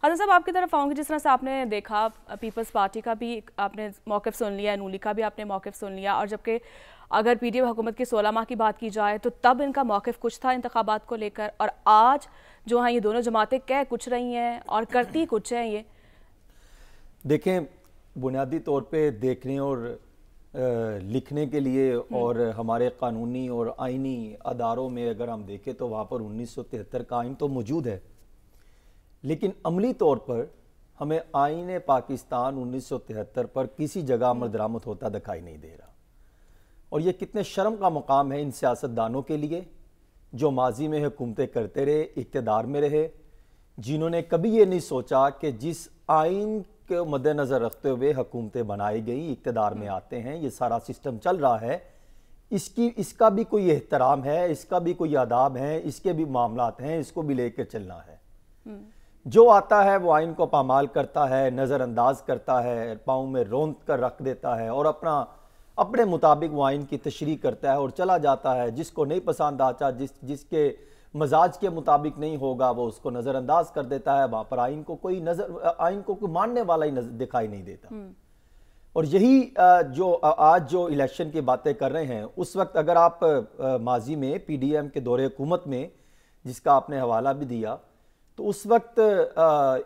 حسن صاحب آپ کی طرف آؤں گی، جس طرح سے آپ نے دیکھا پیپلز پارٹی کا بھی آپ نے موقف سن لیا، نولی کا بھی آپ نے موقف سن لیا، اور جبکہ اگر پی ڈی ایم حکومت کی 16 ماہ کی بات کی جائے تو تب ان کا موقف کچھ تھا انتخابات کو لے کر، اور آج جو ہیں یہ دونوں جماعتیں کہہ کچھ رہی ہیں اور کرتی کچھ ہیں. یہ دیکھیں، بنیادی طور پہ دیکھنے اور لکھنے کے لیے اور ہمارے قانونی اور آئینی اداروں میں اگر ہم دیکھیں تو وہاں پر 1973 کا آئین تو موجود ہے، لیکن عملی طور پر ہمیں آئین پاکستان 1973 پر کسی جگہ عمل درآمد ہوتا دکھائی نہیں دے رہا. اور یہ کتنے شرم کا مقام ہے ان سیاستدانوں کے لیے جو ماضی میں حکومتیں کرتے رہے، اقتدار میں رہے، جنہوں نے کبھی یہ نہیں سوچا کہ جس آئین کے مد نظر رکھتے ہوئے حکومتیں بنائی گئیں، اقتدار میں آتے ہیں، یہ سارا سسٹم چل رہا ہے، اس کا بھی کوئی احترام ہے، اس کا بھی کوئی آداب ہیں، اس کے بھی معاملات ہیں، اس کو بھی لے کے چلنا ہے. جو آتا ہے وہ آئین کو پامال کرتا ہے، نظر انداز کرتا ہے، پاؤں میں روند کر رکھ دیتا ہے اور اپنے مطابق وہ آئین کی تشریح کرتا ہے اور چلا جاتا ہے. جس کو نہیں پسند آتا، جس کے مزاج کے مطابق نہیں ہوگا، وہ اس کو نظر انداز کر دیتا ہے. وہاں پر آئین کو کوئی ماننے والا ہی دکھائی نہیں دیتا. اور یہی آج جو الیکشن کی باتیں کر رہے ہیں، اس وقت اگر آپ ماضی میں پی ڈی ایم کے دور حکومت میں جس کا آپ نے حوالہ بھی دیا، تو اس وقت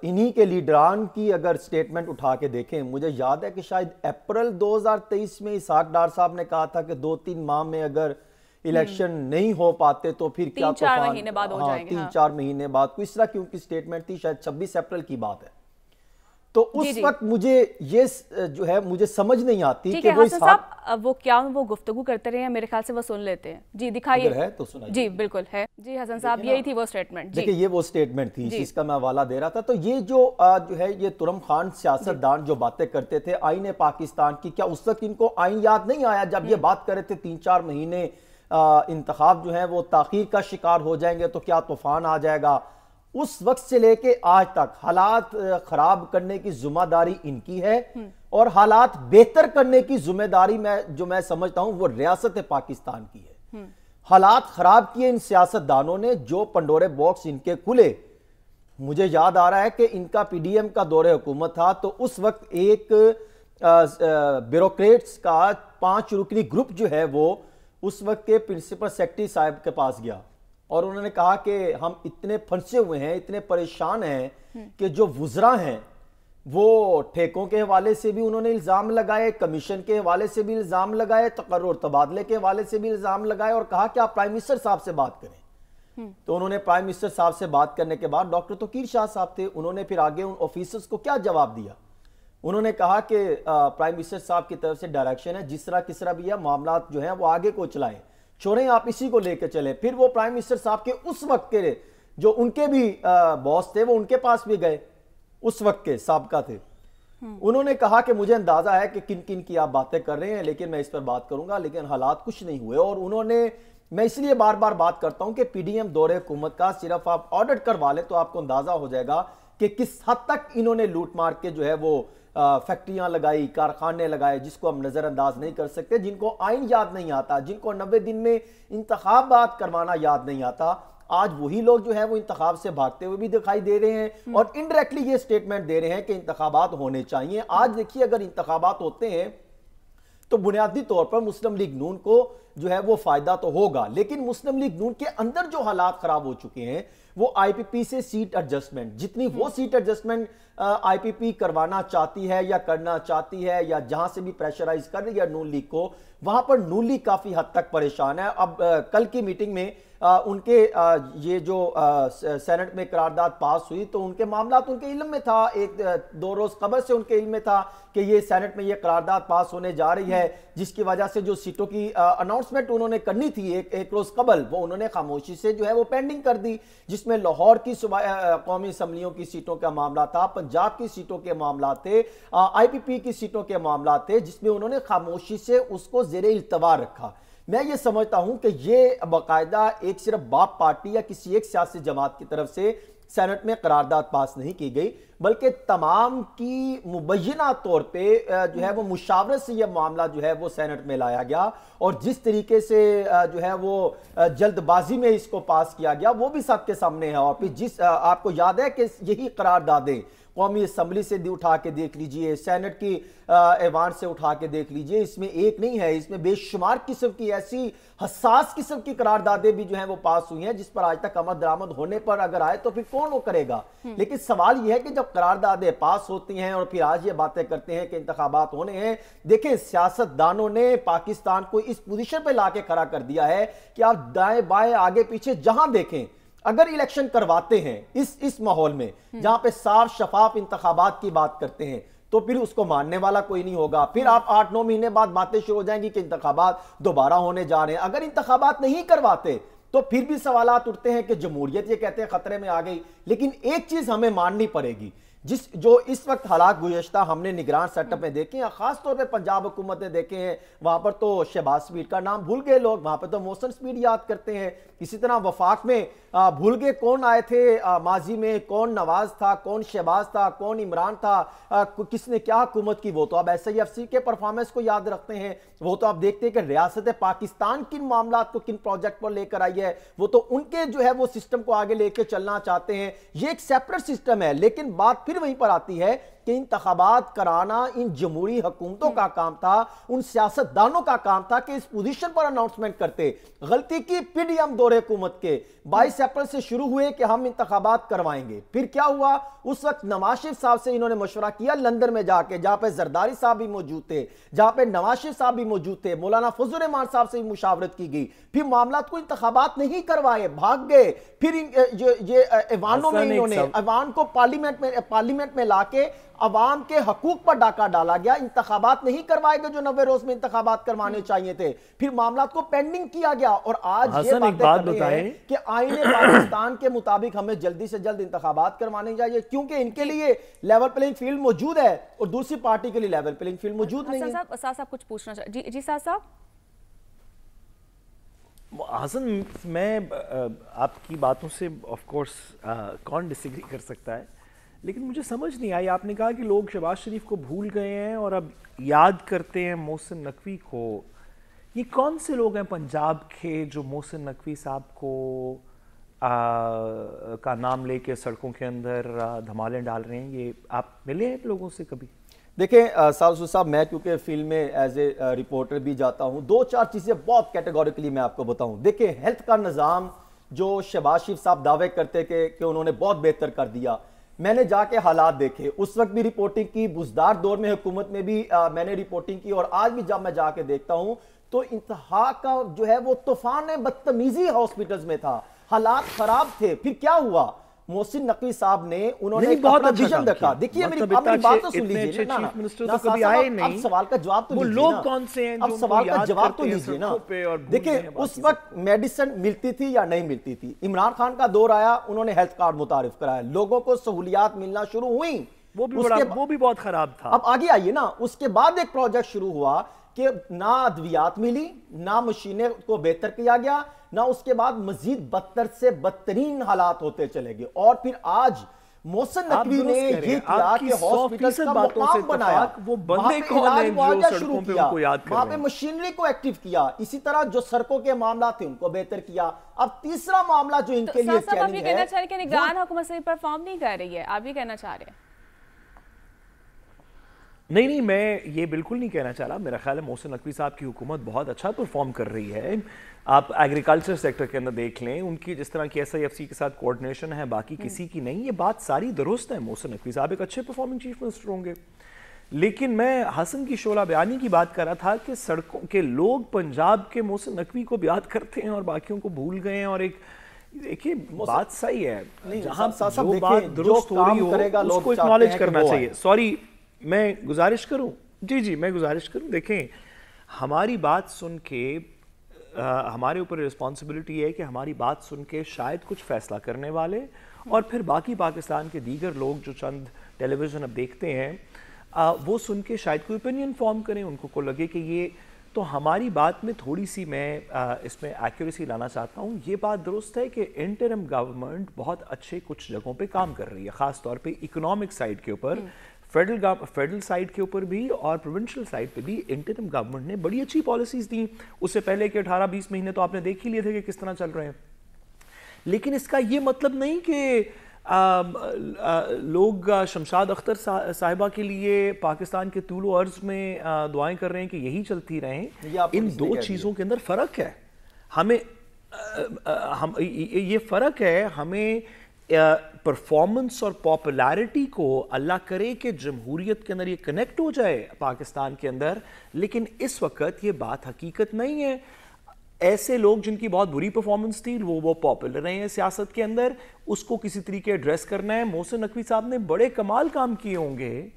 انہی کے لیڈران کی اگر سٹیٹمنٹ اٹھا کے دیکھیں، مجھے یاد ہے کہ شاید اپریل 2023 میں اسحاق ڈار صاحب نے کہا تھا کہ 2-3 ماہ میں اگر الیکشن نہیں ہو پاتے تو پھر کیا 3-4 مہینے بعد ہو جائیں گے. 3-4 مہینے بعد کوئی اس طرح کی ان کی سٹیٹمنٹ تھی، شاید 26 اپریل کی بات ہے. تو اس وقت مجھے یہ جو ہے مجھے سمجھ نہیں آتی کہ وہ حسن صاحب وہ گفتگو کرتے رہے ہیں، میرے خیال سے وہ سن لیتے ہیں. جی دکھائیے. ہے تو سنائیے. جی بالکل ہے. جی حسن صاحب یہی تھی وہ سٹیٹمنٹ. دیکھیں یہ وہ سٹیٹمنٹ تھی جس کا میں حوالہ دے رہا تھا. تو یہ جو ہے یہ ترم خان سیاستدان جو باتیں کرتے تھے آئین پاکستان کی، کیا اس وقت ان کو آئین یاد نہیں آیا جب یہ بات کر رہے تھے 3-4 مہینے انتخاب جو ہیں وہ تاخیر کا شکار ہو جائیں گے تو کیا طوفان آ جائے گا؟ اس وقت سے لے کے آج تک حالات خراب کرنے کی ذمہ داری ان کی ہے اور حالات بہتر کرنے کی ذمہ داری جو میں سمجھتا ہوں وہ ریاست پاکستان کی ہے. حالات خراب کیے ان سیاستدانوں نے، جو پنڈورے باکس ان کے کھلے. مجھے یاد آ رہا ہے کہ ان کا پی ڈی ایم کا دور حکومت تھا تو اس وقت ایک بیوروکریٹس کا 5 رکنی گروپ جو ہے وہ اس وقت کے پرنسپل سیکرٹری صاحب کے پاس گیا اور انہوں نے کہا کہ ہم اتنے پھنسے ہوئے ہیں، اتنے پریشان ہیں کہ جو وزراء ہیں وہ ٹھیکوں کے حوالے سے بھی انہوں نے الزام لگائے، کمیشن کے حوالے سے بھی الزام لگائے، تقرر تبادلے کے حوالے سے بھی الزام لگائے اور کہا کہ آپ پرائم منسٹر صاحب سے بات کریں. تو انہوں نے پرائم منسٹر صاحب سے بات کرنے کے بعد ڈاکٹر توقیر شاہ صاحب تھے، انہوں نے پھر آگے ان آفیسرز کو کیا جواب دیا؟ انہوں نے کہا کہ پرائم منسٹر صاحب کی طرف سے ڈائریکشن ہے جس طرح بھی ہے معاملات جو ہیں وہ آگے کو چلائیں، چھوڑیں آپ اسی کو لے کے چلیں. پھر وہ پرائم منسٹر صاحب کے اس وقت کے جو ان کے بھی باس تھے وہ ان کے پاس بھی گئے، اس وقت کے سابقہ تھے. انہوں نے کہا کہ مجھے اندازہ ہے کہ کن کن کی آپ باتیں کر رہے ہیں لیکن میں اس پر بات کروں گا، لیکن حالات کچھ نہیں ہوئے. اور انہوں نے، میں اس لیے بار بار بات کرتا ہوں کہ پی ڈی ایم دور حکومت کا صرف آپ آڈٹ کروا لیں تو آپ کو اندازہ ہو جائے گا کہ کس حد تک انہوں نے لوٹ مار کے جو ہے وہ فیکٹریاں لگائی، کارخانے لگائے جس کو ہم نظر انداز نہیں کر سکتے، جن کو آئین یاد نہیں آتا، جن کو 90 دن میں انتخابات کروانا یاد نہیں آتا. آج وہی لوگ جو ہیں وہ انتخاب سے بھاگتے ہوئے بھی دکھائی دے رہے ہیں اور انڈائریکٹلی یہ سٹیٹمنٹ دے رہے ہیں کہ انتخابات ہونے چاہیے. آج دیکھیے اگر انتخابات ہوتے ہیں تو بنیادی طور پر مسلم لیگ نون کو جو ہے وہ فائدہ تو ہوگا، لیکن مسلم لیگ نون کے اندر جو حالات خراب ہو چکے ہیں وہ آئی پی پی سے سیٹ ایڈجسٹمنٹ، جتنی وہ سیٹ ایڈجسٹمنٹ آئی پی پی کروانا چاہتی ہے یا کرنا چاہتی ہے یا جہاں سے بھی پریشرائز کر رہی ہے نون لیگ کو، وہاں پر نون لیگ کافی حد تک پریشان ہے. اب کل کی میٹنگ میں ان کے یہ جو سینٹ میں قرارداد پاس ہوئی تو ان کے معاملات ان کے علم میں تھا، 1-2 روز قبل سے ان کے علم میں تھا کہ یہ سینٹ میں یہ قرارداد پاس ہونے جا رہی ہے، جس کی وجہ سے جو سیٹوں کی اناؤنسمنٹ انہوں نے کرنی تھی ایک روز قبل وہ انہوں نے خاموشی سے جو ہے وہ پینڈنگ کر دی، جس میں لاہور کی قومی اسمبلیوں کی سیٹوں کا معاملہ تھا، پنجاب کی سیٹوں کے معاملات تھے، آئی پی پی کی سیٹوں کے معاملات تھے، جس میں انہوں نے خاموشی سے اس کو زیر التوا رکھا. میں یہ سمجھتا ہوں کہ یہ باقاعدہ ایک صرف باپ پارٹی یا کسی ایک سیاسی جماعت کی طرف سے سینٹ میں قرارداد پاس نہیں کی گئی، بلکہ تمام کی مبینہ طور پہ جو ہے وہ مشاورت سے یہ معاملہ جو ہے وہ سینٹ میں لایا گیا، اور جس طریقے سے جو ہے وہ جلد بازی میں اس کو پاس کیا گیا وہ بھی سب کے سامنے ہے۔ اور پھر آپ کو یاد ہے کہ یہی قراردادیں قومی اسمبلی سے اٹھا کے دیکھ لیجئے، سینٹ کی ایوان سے اٹھا کے دیکھ لیجئے، اس میں ایک نہیں ہے، اس میں بے شمار قسم کی ایسی حساس قسم کی قراردادیں بھی جو ہیں وہ پاس ہوئی ہیں جس پر آج تک عمل درآمد ہونے پر اگر آئے تو پھر کون وہ کرے گا۔ لیکن سوال یہ ہے کہ جب قراردادیں پاس ہوتی ہیں اور پھر آج یہ باتیں کرتے ہیں کہ انتخابات ہونے ہیں، دیکھیں سیاست دانوں نے پاکستان کو اس پوزیشن پہ لا کے کھڑا کر دیا ہے کہ آپ دائیں بائیں آگے پیچھے جہاں دیکھیں، اگر الیکشن کرواتے ہیں اس ماحول میں جہاں پہ صاف شفاف انتخابات کی بات کرتے ہیں تو پھر اس کو ماننے والا کوئی نہیں ہوگا۔ پھر آپ 8-9 مہینے بعد باتیں شروع ہو جائیں گی کہ انتخابات دوبارہ ہونے جا رہے ہیں۔ اگر انتخابات نہیں کرواتے تو پھر بھی سوالات اٹھتے ہیں کہ جمہوریت یہ کہتے ہیں خطرے میں آ گئی۔ لیکن ایک چیز ہمیں ماننی پڑے گی، جو اس وقت حالات گزشتہ ہم نے نگران سیٹ اپ میں دیکھے ہیں، خاص طور پہ پنجاب حکومت نے دیکھے ہیں، وہاں پر تو شہباز سپیڈ کا نام بھول گئے لوگ، وہاں پہ تو محسن سپیڈ یاد کرتے ہیں۔ اسی طرح وفاق میں بھول گئے کون آئے تھے ماضی میں، کون نواز تھا، کون شہباز تھا، کون عمران تھا، کس نے کیا حکومت کی، وہ تو اب ایس آئی ایف سی کے پرفارمنس کو یاد رکھتے ہیں۔ وہ تو آپ دیکھتے ہیں کہ ریاست پاکستان کن معاملات کو کن پروجیکٹ پر لے کر آئی ہے، وہ تو ان کے جو ہے وہ سسٹم کو آگے لے کے چلنا چاہتے ہیں۔ یہ ایک سیپریٹ سسٹم ہے، لیکن بات پھر وہیں پر آتی ہے کہ انتخابات کرانا ان جمہوری حکومتوں کا کام تھا، ان سیاستدانوں کا کام تھا کہ اس پوزیشن پر اناؤنسمنٹ کرتے۔ غلطی کی پی ڈی ایم دور حکومت کے 22 اپریل سے شروع ہوئے کہ ہم انتخابات کروائیں گے۔ پھر کیا ہوا؟ اس وقت نواز شریف صاحب سے انہوں نے مشورہ کیا لندن میں جا کے، جہاں پہ زرداری صاحب بھی موجود تھے، جہاں پہ نواز شریف صاحب بھی موجود تھے، مولانا فضل الرحمان صاحب سے بھی مشاورت کی گئی۔ پھر معاملات کو انتخابات نہیں کروائے، بھاگ گئے۔ پھر یہ ایوانوں میں انہوں نے ایوان کو پارلیمنٹ میں لا کے عوام کے حقوق پر ڈاکہ ڈالا گیا۔ انتخابات نہیں کروائے گئے جو 90 روز میں انتخابات کروانے چاہیے تھے، پھر معاملات کو پینڈنگ کیا گیا۔ اور آج یہ باتیں کر رہے ہیں کہ آئین پاکستان کے مطابق ہمیں جلدی سے جلد انتخابات کروانے چاہیے، کیونکہ ان کے لیے لیول پلینگ فیلڈ موجود ہے اور دوسری پارٹی کے لیے لیول پلینگ فیلڈ موجود نہیں ہے۔ اساس صاحب کچھ پوچھنا چاہتے جی ساز صاحب؟ حسن، میں آپ کی باتوں سے آف کورس کون ڈس ایگری کر سکتا ہے، لیکن مجھے سمجھ نہیں آئی۔ آپ نے کہا کہ لوگ شہباز شریف کو بھول گئے ہیں اور اب یاد کرتے ہیں محسن نقوی کو۔ یہ کون سے لوگ ہیں پنجاب کے جو محسن نقوی صاحب کو کا نام لے کے سڑکوں کے اندر دھمالیں ڈال رہے ہیں؟ یہ آپ ملے ہیں لوگوں سے کبھی؟ دیکھیں سالسو صاحب، میں کیونکہ فیلڈ میں ایز اے رپورٹر بھی جاتا ہوں، 2-4 چیزیں بہت کیٹیگوریکلی میں آپ کو بتاؤں۔ دیکھیں ہیلتھ کا نظام جو شہباز شریف صاحب دعوے کرتے کہ انہوں نے بہت بہتر کر دیا، میں نے جا کے حالات دیکھے، اس وقت بھی رپورٹنگ کی، بزدار دور میں حکومت میں بھی میں نے رپورٹنگ کی، اور آج بھی جب میں جا کے دیکھتا ہوں تو انتہا کا جو ہے وہ طوفان بدتمیزی ہاسپٹلز میں تھا، حالات خراب تھے۔ پھر کیا ہوا؟ محسن نقوی صاحب نے انہوں نے بہت اپنا ویژن رکھا۔ دیکھیے میری بات تو سن لیجیے نا، اب سوال کا جواب تو لیجیے نا، اب سوال کا جواب تو لیجیے نا۔ دیکھیں اس وقت میڈیسن ملتی تھی یا نہیں ملتی تھی؟ عمران خان کا دور آیا، انہوں نے ہیلتھ کارڈ متعارف کرایا، لوگوں کو سہولیات ملنا شروع ہوئیں، وہ بھی بہت خراب تھا۔ اب آگے آئیے نا، اس کے بعد ایک پروجیکٹ شروع ہوا کہ نہ ادویات ملی، نہ مشینیں کو بہتر کیا گیا، نہ اس کے بعد مزید بدتر سے بدترین حالات ہوتے چلے گئے۔ اور پھر آج محسن نقوی نے یہ کیا کہ ہاسپٹلز کا مقام بنایا، وہاں پہ علاج معالجہ شروع کیا، وہاں پہ مشینری کو ایکٹیو کیا، اسی طرح جو سڑکوں کے معاملات تھے ان کو بہتر کیا۔ اب تیسرا معاملہ جو ان کے لیے چیلنج ہے، آپ یہ کہنا چاہ رہے ہیں کہ نگران حکومت سے پرفارم نہیں کر رہی ہے، آپ یہ کہنا چاہ رہے ہیں؟ نہیں، میں یہ بالکل نہیں کہنا چاہ رہا۔ میرا خیال ہے محسن نقوی صاحب کی حکومت بہت اچھا پرفارم کر رہی ہے۔ آپ ایگریکلچر سیکٹر کے اندر دیکھ لیں، ان کی جس طرح کی ایس آئی ایف سی کے ساتھ کوارڈینیشن ہے، باقی کسی کی نہیں۔ یہ بات ساری درست ہے، محسن نقوی صاحب ایک اچھے پرفارمنگ چیف منسٹر ہوں گے، لیکن میں حسن کی شعلہ بیانی کی بات کر رہا تھا کہ سڑکوں کے لوگ پنجاب کے محسن نقوی کو یاد کرتے ہیں اور باقیوں کو بھول گئے ہیں۔ اور ایک دیکھیے بات صحیح ہے، جہاں جو بات درست ہو رہی ہو اس کو اکنالج کرنا چاہیے۔ سوری، میں گزارش کروں، جی میں گزارش کروں، دیکھیں ہماری بات سن کے ہمارے اوپر رسپانسبلٹی ہے کہ ہماری بات سن کے شاید کچھ فیصلہ کرنے والے اور پھر باقی پاکستان کے دیگر لوگ جو چند ٹیلی ویژن اب دیکھتے ہیں وہ سن کے شاید کوئی اوپینین فارم کریں، ان کو لگے کہ یہ تو ہماری بات میں تھوڑی سی میں اس میں ایکوریسی لانا چاہتا ہوں. یہ بات درست ہے کہ انٹرم گورنمنٹ بہت اچھے کچھ جگہوں پہ کام کر رہی ہے, خاص طور پہ اکنامک سائڈ کے اوپر, فیڈرل سائڈ کے اوپر بھی اور پروونشل سائڈ پہ بھی انٹرم گورنمنٹ نے بڑی اچھی پالیسیز دیں. اس سے پہلے کہ 18-20 مہینے تو آپ نے دیکھ ہی لیے تھے کہ کس طرح چل رہے ہیں. لیکن اس کا یہ مطلب نہیں کہ لوگ شمشاد اختر صاحبہ کے لیے پاکستان کے طول و عرض میں دعائیں کر رہے ہیں کہ یہی چلتی رہیں. ان دو چیزوں کے اندر فرق ہے. ہمیں یہ فرق ہے, ہمیں پرفارمنس اور پاپولیرٹی کو اللہ کرے کہ جمہوریت کے اندر یہ کنیکٹ ہو جائے پاکستان کے اندر, لیکن اس وقت یہ بات حقیقت نہیں ہے. ایسے لوگ جن کی بہت بری پرفارمنس تھی وہ پاپولر رہے ہیں سیاست کے اندر, اس کو کسی طریقے ایڈریس کرنا ہے. محسن نقوی صاحب نے بڑے کمال کام کیے ہوں گے,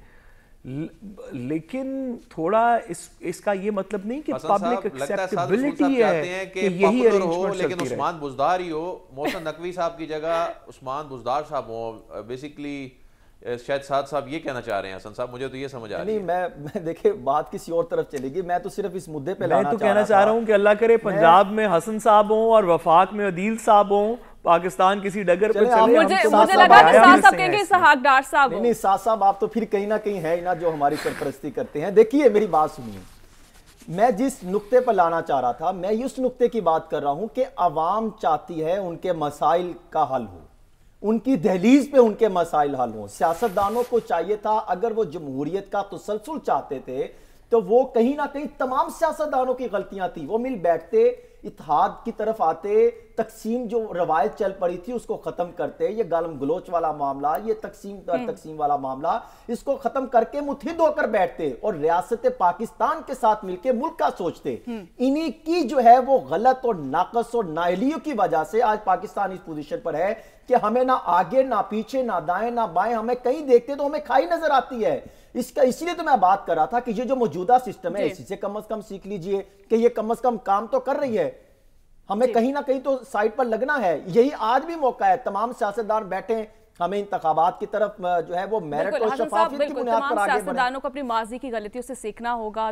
لیکن تھوڑا اس کا یہ مطلب نہیں کہ پبلک ایکسیپٹیبلٹی ہے کہ یہی ارینجمنٹ چلتی رہے. لیکن عثمان بزدار ہی ہو, محسن نقوی صاحب کی جگہ عثمان بزدار صاحب ہوں. بیسیکلی شاید سعد صاحب یہ کہنا چاہ رہے ہیں. حسن صاحب مجھے تو یہ سمجھ آ رہی ہے. نہیں, میں دیکھیں بات کسی اور طرف چلے گی. میں تو صرف اس مدعے پہ لانا کہنا چاہ رہا ہوں کہ اللہ کرے پنجاب میں حسن صاحب ہوں اور وفاق میں عدیل صاحب ہوں, پاکستان کسی ڈگر پہ چلے. مجھے لگا کہ سعد صاحب کہیں گے اسحاق ڈار صاحب. نہیں, سعد صاحب آپ تو پھر کہیں نہ کہیں ہے نا جو ہماری سرپرستی کرتے ہیں. دیکھیے میری بات سنیے, میں جس نقطے پر لانا چاہ رہا تھا, میں اس نقطے کی بات کر رہا ہوں کہ عوام چاہتی ہے ان کے مسائل کا حل ہو, ان کی دہلیز پہ ان کے مسائل حل ہوں. سیاستدانوں کو چاہیے تھا اگر وہ جمہوریت کا تسلسل چاہتے تھے تو وہ کہیں نہ کہیں, تمام سیاستدانوں کی غلطیاں تھیں, وہ مل بیٹھتے, اتحاد کی طرف آتے, تقسیم جو روایت چل پڑی تھی اس کو ختم کرتے, یہ گالم گلوچ والا معاملہ, یہ تقسیم والا معاملہ, اس کو ختم کر کے متحد ہو کر بیٹھتے اور ریاست پاکستان کے ساتھ مل کے ملک کا سوچتے. انہی کی جو ہے وہ غلط اور ناقص اور نااہلیوں کی وجہ سے آج پاکستان اس پوزیشن پر ہے کہ ہمیں نہ آگے نہ پیچھے نہ دائیں نہ بائیں, ہمیں کہیں دیکھتے تو ہمیں کھائی نظر آتی ہے. اسی لیے تو میں بات کر رہا تھا کہ یہ جو موجودہ سسٹم ہے اسی سے کم از کم سیکھ لیجئے کہ یہ کم از کم کام تو کر رہی ہے. ہمیں کہیں نہ کہیں تو سائٹ پر لگنا ہے. یہی آج بھی موقع ہے, تمام سیاستدان بیٹھیں, ہمیں انتخابات کی طرف جو ہے وہ میرٹ اور شفافیت کی بنیاد پر آگے بڑھیں. سیاستدانوں کو اپنی ماضی کی غلطیوں سے سیکھنا ہوگا.